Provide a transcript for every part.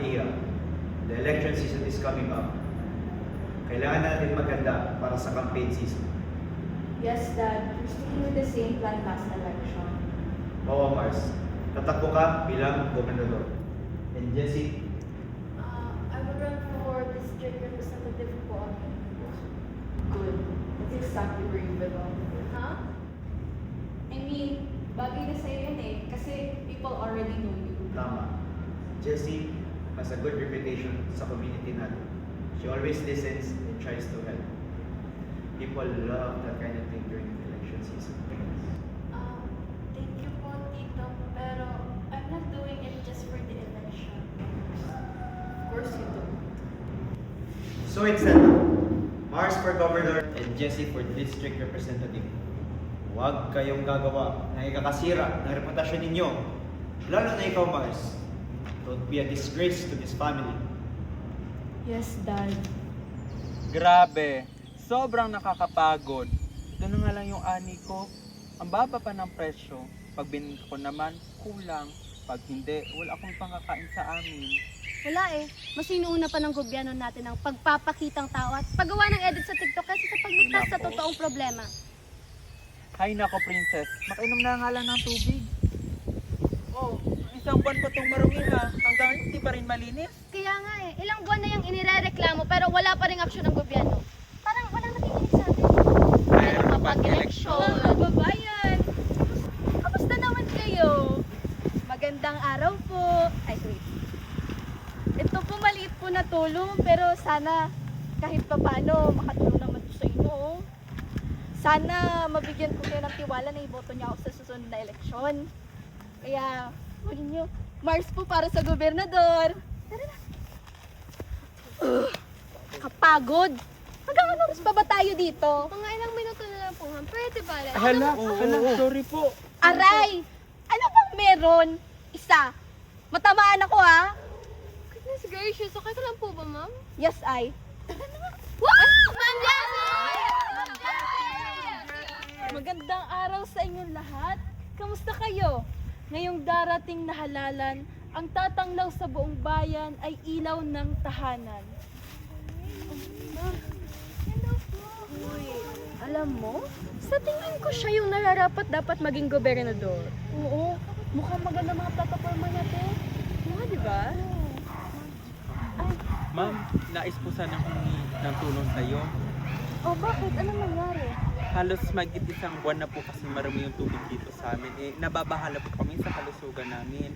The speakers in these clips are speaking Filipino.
idea. The election season is coming up. Kailangan natin maganda para sa campaign season. Yes, Dad. We're sticking with the same plan last election. Oo, Mars. Tatakbo ka bilang gobernador. And Jessie, I would run for district representative po. Good. That's exactly where you belong. Huh? I mean, bagay na sa'yo yun eh. Kasi people already know you. tama. Jessie has a good reputation sa community natin. She always listens and tries to help. People love that kind of thing during the election season. Thank you po, Tito. Pero I'm not doing it just for the election. Of course you do. So it's settled. Mars for governor and Jessie for district representative. Huwag kayong gagawa na ikakasira ng reputasyon ninyo. Lalo na ikaw, Mars. Don't be a disgrace to this family. Yes, Dad. Grabe, sobrang nakakapagod. Ito na nga lang yung ani ko. Ang baba pa ng presyo. Pag binili ko naman, kulang. Pag hindi, wala akong pangkakain sa amin. Wala eh. Mas inuuna pa ng gobyerno natin ang pagpapakitang tao at paggawa ng edit sa TikTok kaysa sa pagligtas sa Nako. totoong problema. Hay nako, princess. Makainom na nga lang ng tubig. Oh, isang buwan ko itong marumi ha. Hanggang hindi pa rin malinis. Kaya nga eh, ilang buwan na yung inirereklamo pero wala pa rin aksyon ng gobyerno. Parang walang nakikinig sa atin. Pero kapag eleksyon. Babayan! Kamusta naman kayo? Magandang araw po. Ay, wait. Ito po maliit po na tulong pero sana kahit pa paano makatulong naman po sa inyo. Oh. Sana mabigyan ko kayo ng tiwala na iboto niyo ako sa susunod na eleksyon. Kaya, huli niyo, Mars po para sa gobernador. Tara na. Kapagod. Hanggang ano oras pa ba tayo dito? Mga ilang minuto na lang po, ma'am. Pwede ba? Hala, sorry po. Aray! Ano bang meron? Isa. Matamaan ako ha? Goodness gracious, okay ka lang po ba, ma'am? Yes, I. Wow! Ma'am Jessie! Magandang araw sa inyong lahat. Kamusta kayo? Ngayong darating na halalan, ang tatanglaw sa buong bayan ay ilaw ng tahanan. Uy, alam mo, sa tingin ko siya yung nararapat dapat maging gobernador. Oo, mukhang maganda mga plataforma natin. Oo, di ba? Ma'am, nais po sanang humingi ng tulong sa'yo. Oh, bakit? Anong nangyari? Halos magit isang buwan na po kasi marami yung tubig dito sa amin. Nababahala po kami sa kalusugan namin.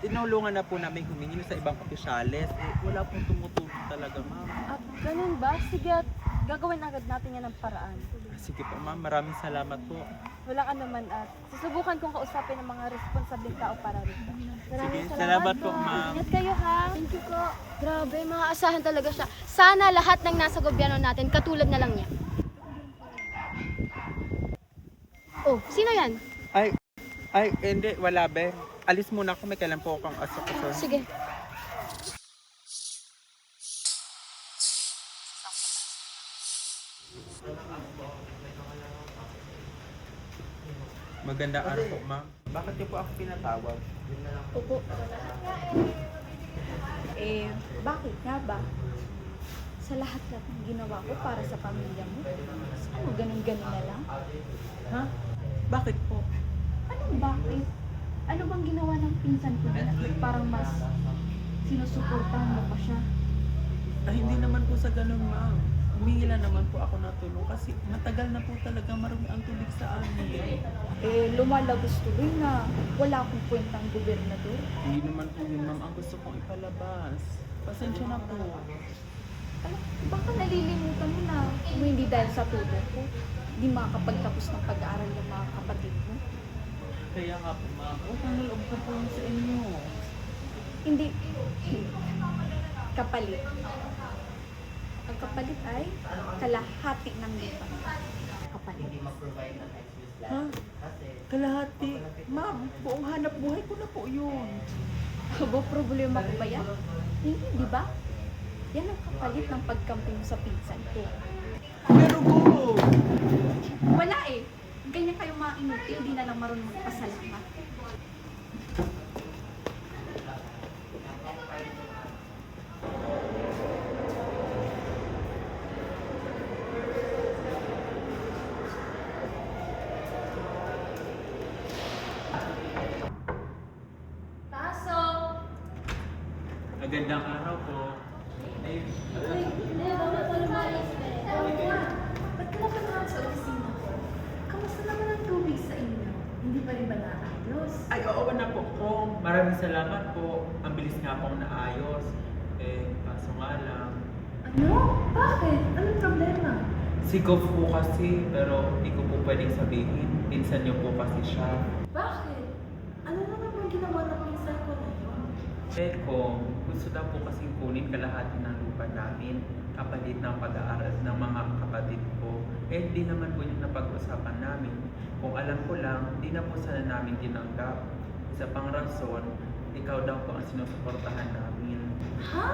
Tinulungan na po namin humingi sa ibang opisyales. Wala pong tumutulong talaga, ma'am. At ganun ba? Sige, at gagawin agad natin yan ng paraan. Sige po, ma'am. Maraming salamat po. Walang anuman at susubukan kong kausapin ng mga responsableng tao para rito. Sige, salamat po, ma'am. Ingat kayo ha. Thank you po. Grabe, mga asahan talaga siya. Sana lahat ng nasa gobyerno natin katulad na lang niya. Oh, sino yan? Ay, hindi. Wala, be. Alis muna ako. May kailan po akong asok. Sige. Magandang araw po, ma'am. Bakit niyo po ako pinatawag? Opo. Bakit nga ba? Sa lahat-lahat ng ginawa ko para sa pamilya mo, ano ganun-ganun na lang? Ha? Bakit po? Anong bakit? Ano bang ginawa ng pinsan ko na parang mas sinusuportahan mo pa siya? Ay, hindi naman po sa ganun, ma'am. Humingi lang naman po ako ng tulong kasi matagal na po talaga marumi ang tubig sa amin. Lumalabas tuloy na wala akong kwentang gobernador. Hindi naman po yun, ma'am. Ang gusto kong ipalabas. Pasensya na po. Baka nalilimutan mo na kung hindi dahil sa tulong ko, hindi makakapagtapos ng pag-aaral ng mga kapatid mo. Kaya nga po, ma'am. Utang na loob ko po yun sa inyo. Hindi. Kapalit. Ang kapalit ay kalahati ng lupa. Kapalit. Ha? Kalahati? Ma'am, buong hanap buhay ko na po yun. Aba, problema ko ba yan? Hindi, di ba? Yan ang kapalit ng pagkamping mo sa pinsan ko. Pero po! Wala eh. Ganyan kayong mga inutil, di na lang marunong magpasalamat. Magandang araw po. Ay, Ba't ka naman naman sa opisina ko? Kamusta naman ang tubig sa inyo? Hindi pa rin ba naayos? ay, oo na po ko. Maraming salamat po. Ang bilis nga pong naayos. Kaso nga lang. Ano? Bakit? Anong problema? Si Goff po kasi, pero hindi ko po pwedeng sabihin. Pinsan niyo po kasi siya. Bakit? Ano naman bang ginawa ng pinsan ko na yun? Kung gusto daw po kasing kunin kalahati ng lupa namin kapalit ng pag-aaral ng mga kapatid ko. Hindi naman po yung napag-usapan namin. Kung alam ko lang, di na po sana namin tinanggap. Isa pang rason, ikaw daw po ang sinusuportahan namin. Ha?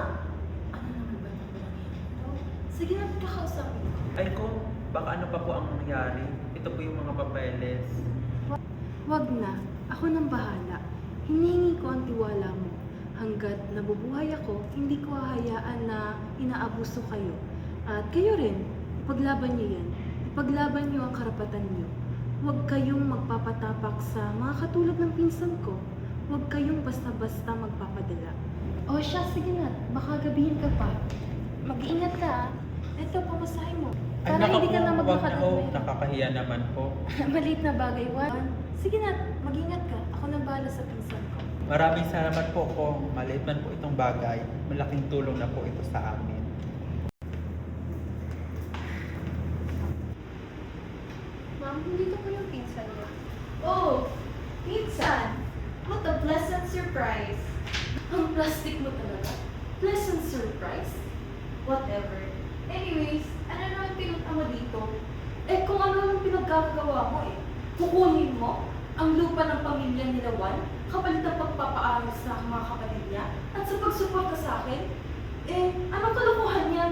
Ano naman ba ang pinangyari ito? Sige na, kakausapin ko. Ay ko, baka ano pa po ang nangyari? Ito po yung mga papeles. Wag na. Ako nang bahala. Hinihingi ko ang tiwala mo. Hanggat nabubuhay ako, hindi ko hahayaan na inaabuso kayo. At kayo rin, ipaglaban niyo yan. Ipaglaban niyo ang karapatan niyo. Huwag kayong magpapatapak sa mga katulad ng pinsan ko. Huwag kayong basta-basta magpapadala. O siya, sige na. Baka gabihin ka pa. Mag-iingat ka, ah. Ito, pamasahe mo. Ay, Para naku hindi ka po, na wag na maglakad po. ng Nakakahiya naman po. Maliit na bagay, Juan. Sige na, mag-ingat ka. Ako nang bahala sa pinsan ko. Maraming salamat po kung maliit man po itong bagay. Malaking tulong na po ito sa amin. Ma'am, dito po yung pinsan mo. Oh, pinsan! What a pleasant surprise! Ang plastic mo talaga. Pleasant surprise? Whatever. Anyways, ano naman pinunta mo dito? Eh, kung ano naman pinagkakagawa mo eh. Kukunin mo ang lupa ng pamilya ni Juan, kapalit ng pagpapaaral sa mga kapatid niya, at sa pagsuporta sa akin? Eh, anong kalokohan yan?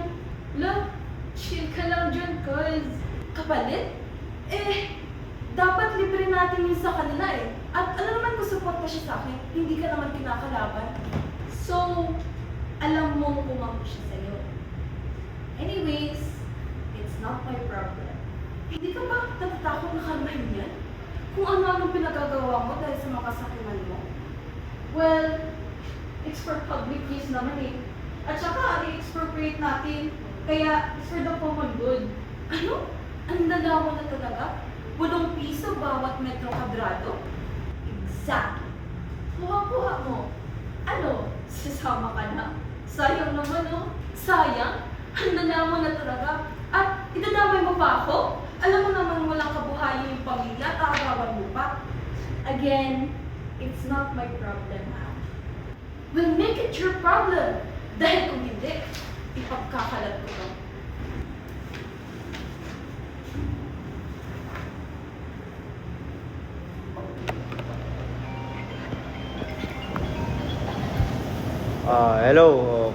Love, chill ka lang dyan, cuz. Kapalit? Eh, dapat libre natin yun sa kanila eh. At ano naman kung suporta siya sa akin, hindi ka naman kinakalaban. So, alam mo kung ako siya sa'yo. Anyways, it's not my problem. Hindi ka ba natatakot na kalmahin yan? Kung ano-anong pinagagawa mo dahil sa mga kasakiman mo? Well, it's for public use naman eh. At saka, i-expropriate natin. Kaya, it's for the common good. Ano? Ang nalaman na talaga? 8 piso bawat metro kwadrado? Exactly. Kuha-kuha mo. Ano? Sasama ka na? Sayang naman, no? Sayang? Ang nalaman na talaga? At idadamay mo pa ako? Alam mo naman walang kabuhayan yung pamilya at aagawan mo pa. Again, it's not my problem, ha? We'll make it your problem. Dahil kung hindi, ipagkakalat ko lang. Hello.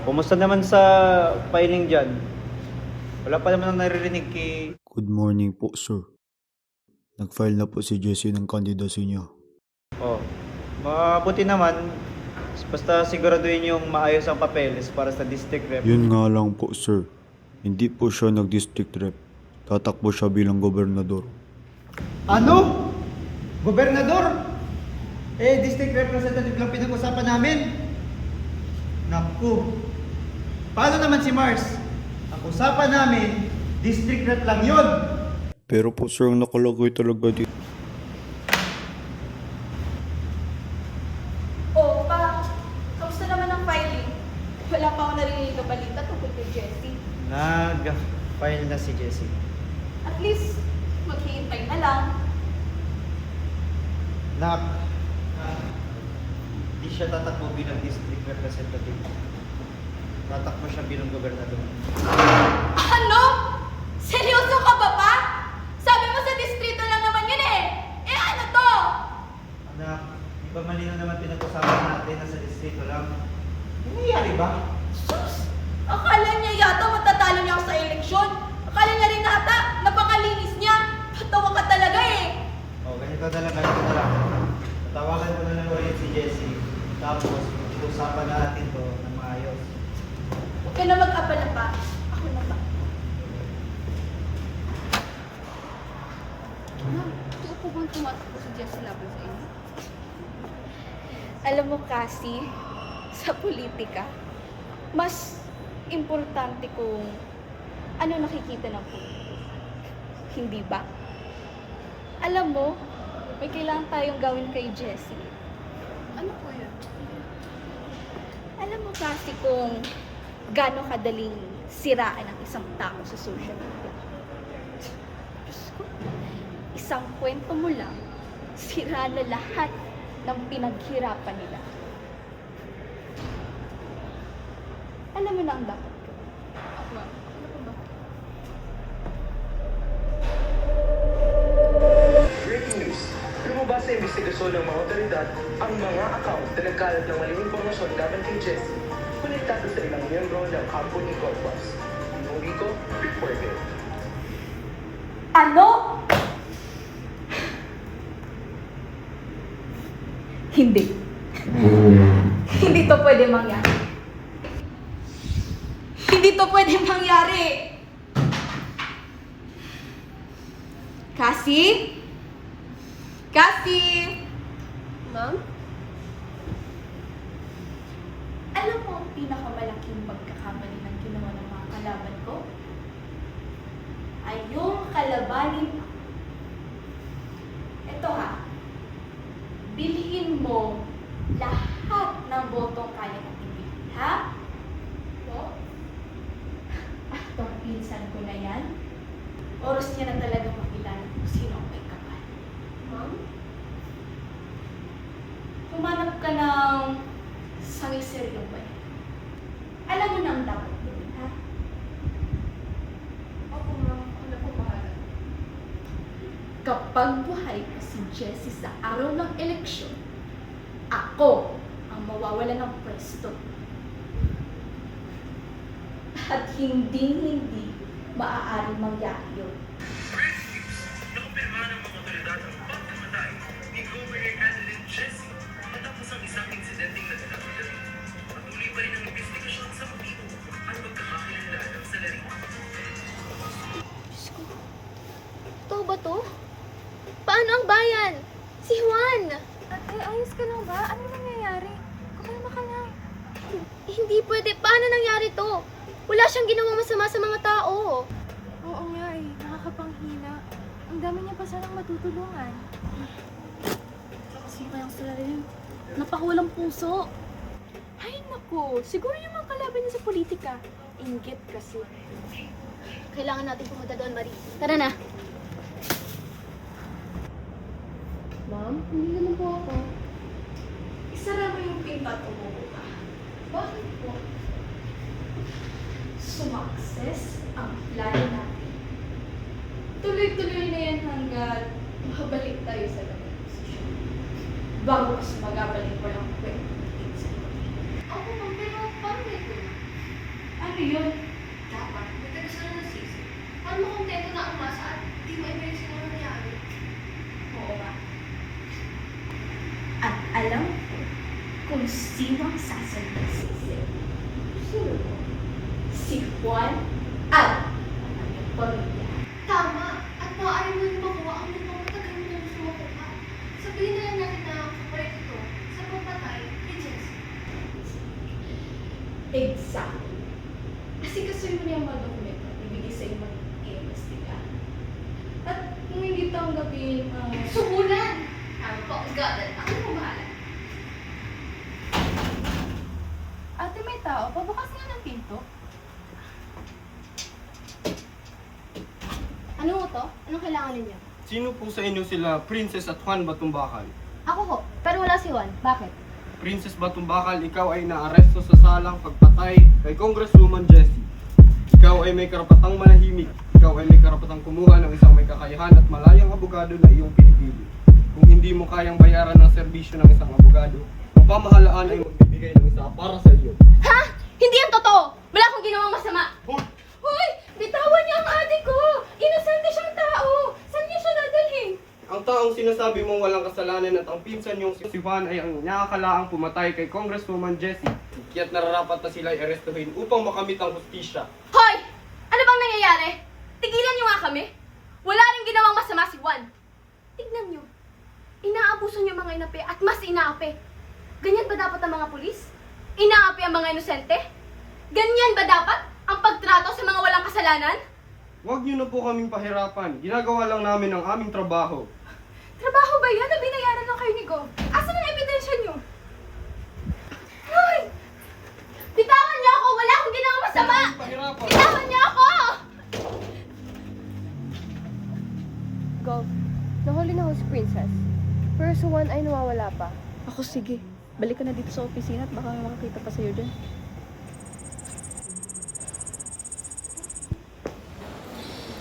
Kumusta naman sa filing dyan? Wala pa naman ang naririnig kay... Good morning po, sir. Nag-file na po si Jesse ng candidacy niya. Mabuti naman. Basta siguraduhin yung maayos ang papeles para sa district rep. Yun nga lang po, sir. Hindi po siya nag-district rep. Tatakbo siya bilang gobernador. Ano? Gobernador? District representative lang pinag-usapan namin. Naku. Paano naman si Mars? Ang usapan namin, district rep lang yun. Pero po, sir, ang nakalagay talaga dito. Oh, pa, kamusta naman ang filing? Wala pa ako narinig na balita tungkol kay Jessie. Nag-file na si Jessie. At least, maghihintay na lang. Nak, di siya tatakbo bilang district representative. Tatakbo siya bilang gobernador. Ano? Seryoso ka ba pa? Sabi mo sa distrito lang naman yun eh. Eh ano to? Anak, di ba malinaw naman pinag-usapan natin na sa distrito lang? Nangyayari ba? Sus! Akala niya yata matatalo niya ako sa eleksyon. Akala niya rin nata, napakalinis niya. Patawa ka talaga eh. Ganito na lang. Tawagan ko na lang ulit si Jessie. Tapos, usapan natin to ng maayos. Huwag ka na mag-abala pa. Ako na ba? Ma'am, totoo po bang tumatakbo si Jessie laban sa inyo? Alam mo kasi, sa politika, mas importante kung ano nakikita ng publiko. Hindi ba? Alam mo, may kailangan tayong gawin kay Jessie. Ano po yun? Alam mo kasi kung gaano kadaling siraan ang isang tao sa social media. Diyos ko, isang kwento mo lang, sira na lahat ng pinaghirapan nila. Alam mo na ang dapat ko. Ano po ba? Breaking news! Lumabas sa investigasyon ng mga otoridad ang mga account na nagkalat ng maling impormasyon laban kay Jessie, konektado sa ilang miyembro ng kampo ni Corpus. Rico reported. Ano? Hindi. Hindi to pwede mangyari. Hindi to pwede mangyari. Cassie? Cassie? Ma'am? Alam mo ang pinakamalaking pagkakamali ng ginawa ng mga kalaban ko? Ay yung kalabanin ako. Ito ha, bilhin mo lahat ng botong kaya natin bilhin, ha? Po? At tong pinsan ko na yan, oras niya na talagang makilala kung sino ang may kapal. Ma'am? Humanap ka ng sangiseryong ba? Alam mo na ang dapat gawin, ha? Opo, ma'am. Ano po bahala? Kapag buhay pa si Jessie sa araw ng eleksyon, ako ang mawawala ng pwesto. At hindi maaari mangyari yun. Nakumpirma ng mga otoridad ang pagkamatay ni Governor Adeline Jessie matapos ang isang insidenteng naganap gabi. Patuloy pa rin ang investigasyon sa motibo at pagkakakilala ng salarin. Diyos ko. Totoo ba to? Paano ang bayan? Si Juan! Ate, ayos ka lang ba? Ano nangyayari? Kumalma ka lang. Hindi pwede. Paano nangyari to? Wala siyang ginawang masama sa mga tao. Oo nga eh. Nakakapanghina. Ang dami niya pa sanang matutulungan. Kasi kayang salarin, napakawalang puso. Ay naku, siguro yung mga kalaban niya sa politika. Inggit kasi. Kailangan natin pumunta doon, Marie. Tara na. Ma'am, hindi naman po ako. Isara mo yung pinto at umupo ka. Bakit po? Sumakses ang plano natin. Tuloy-tuloy na yan hanggat makabalik tayo sa dating posisyon. Bago mas magabalik ko lang kwento natin sa iyo. Ako, ma'am, pero paano ito? Ano yun? Dapat, may tagas na nasisi. Paano makontento na umasa at di mo i-mention na nangyari? Oo nga. At alam ko kung sino ang sasabihin sa iyo. Sino po? Si Juan at ang kanyang pamilya. Tama! At maaari mo rin makuha ang lupang matagal mo na gusto makuha. Sabihin na lang natin na kapalit ito sa pagpatay ni Jessie. Exactly. Kasi kasuhin mo na yung mga dokumento at ibigay sa iyo mag-iimbestiga. At kung hindi tanggapin, Suhulan! Ano po, got it. Ako po bahala. Ate, may tao. Pabukas nga ng pinto. Ano to? Anong kailangan ninyo? Sino po sa inyo sila Princess at Juan Batumbakal? Ako ho. Pero wala si Juan. Bakit? Princess Batumbakal, ikaw ay naaresto sa salang pagpatay kay Congresswoman Jessie. Ikaw ay may karapatang manahimik. Ikaw ay may karapatang kumuha ng isang may kakayahan at malayang abogado na iyong pinipili. Kung hindi mo kayang bayaran ng serbisyo ng isang abogado, ang pamahalaan ay magbibigay ng isa para sa iyo. Ha? Hindi yan totoo! Wala akong ginawang masama! Hoy! Hoy! Bitawan niya ang ate ko! Inosente siyang tao! Saan niya siya dadalhin? Ang taong sinasabi mong walang kasalanan at ang pinsan niyong si Juan ay ang nakakalaang pumatay kay Congresswoman Jessie. Kaya't nararapat na sila i-arestuhin upang makamit ang hustisya. Hoy! Ano bang nangyayari? Tigilan niyo nga kami! Wala rin ginawang masama si Juan. Tignan niyo. Inaabuso niyo mga inapi at mas inaapi. Ganyan ba dapat ang mga pulis? Inaapi ang mga inosente? Ganyan ba dapat ang pagtrato sa mga walang kasalanan? Huwag niyo na po kaming pahirapan. Ginagawa lang namin ang aming trabaho. Trabaho ba yan na binayaran lang kayo ni Gov? Asan ang ebidensya niyo? Hoy! Bitawan niyo ako! Wala akong ginawang masama! Pahirapan. Bitawan niyo ako! Gov, nahuli na ho si Princess. Pero si Juan ay nawawala pa. Ako sige. Balik ka na dito sa opisina at baka may makakita pa sa'yo dyan.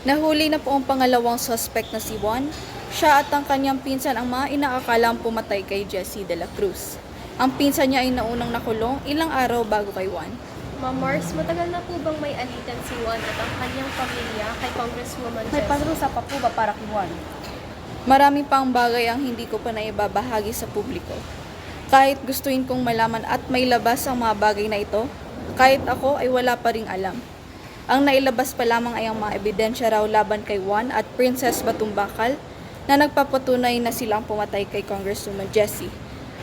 Nahuli na po ang pangalawang suspect na si Juan. Siya at ang kanyang pinsan ang mga inaakalang pumatay kay Jessie de la Cruz. Ang pinsan niya ay naunang nakulong ilang araw bago kay Juan. Ma'am Mars, matagal na po bang may alitan si Juan at ang kanyang pamilya kay Congresswoman May Jessie? parusa pa po ba para kay Juan? Marami pang bagay ang hindi ko pa naibabahagi sa publiko. Kahit gustuin kong malaman at may labas ang mga bagay na ito, kahit ako ay wala pa ring alam. Ang nailabas pa lamang ay ang mga ebidensya raw laban kay Juan at Princess Batumbakal na nagpapatunay na silang pumatay kay Congresswoman Jessie,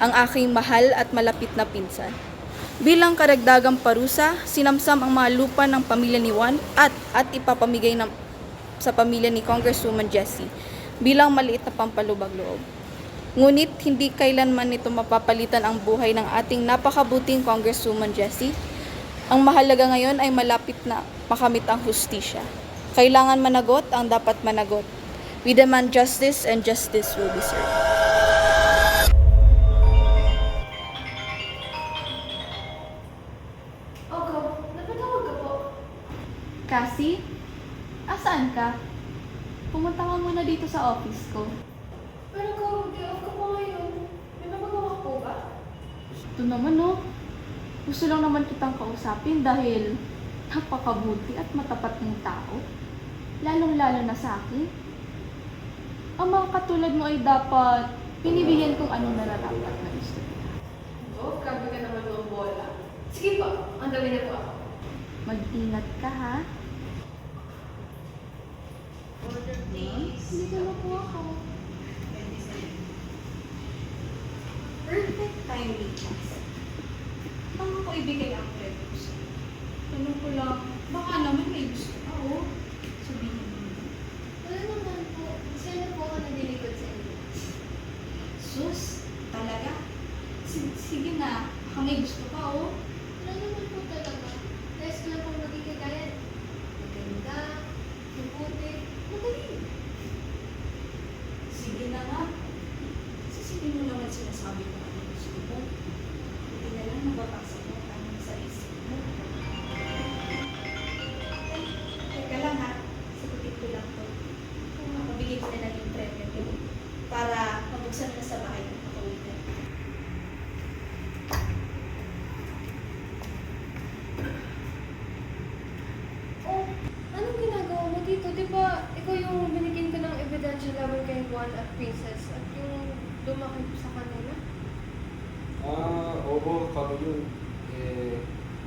ang aking mahal at malapit na pinsan. Bilang karagdagang parusa, sinamsam ang mga lupa ng pamilya ni Juan at ipapamigay sa pamilya ni Congresswoman Jessie bilang maliit na pampalubag-loob. Ngunit hindi kailanman nito mapapalitan ang buhay ng ating napakabuting Congresswoman Jessie. Ang mahalaga ngayon ay malapit na makamit ang hustisya. Kailangan managot ang dapat managot. We demand justice and justice will be served. Oh, Gov, napatawag ka po. Cassie? Asaan ka? Pumunta ka muna dito sa office ko. Pero Gov, day off ka po ngayon. May mapagawa ka po ba? Ito naman no. Gusto lang naman kitang kausapin dahil napakabuti at matapat mong tao. Lalong-lalo na sa akin. Ang mga katulad mo ay dapat pinibigyan kung anong nararapat na gusto nila. Gov, grabe ka naman mga bola. Sige po, ang dami na po ako. Mag-ingat ka ha. Hindi na po ako. Perfect timing, class. Paano ko ibigay ang credits? Tanong ko lang, baka naman may gusto ka, oh. Sabihin mo. Wala naman po. Sana po ako nadilikod sa inyo. Sus, talaga? Sige na, baka may gusto ka, oh. Wala naman po talaga. Nais ko lang po maging kagaya. Maganda, mabuti, magaling. Sige na nga. Sisipin mo naman sinasabi ko ano gusto mo. Hindi na lang nababasa mo ano sa isip mo. Teka lang ha. Sagutin ko lang to. Kung makabigay ko na lang yung premyo ko para mabuksan na sa bahay ng kakawin ko. Oh, anong ginagawa mo dito? Di ba ikaw yung binigyan ko ng ebidensya laban kay Juan at Princess at yung lumaki sa kanila? Oo, kami yun.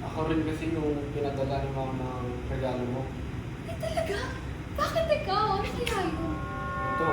Ako rin kasi yung pinadala ni Mama ng regalo mo. Ay talaga? Bakit ikaw? Ano kaya yun? Ito,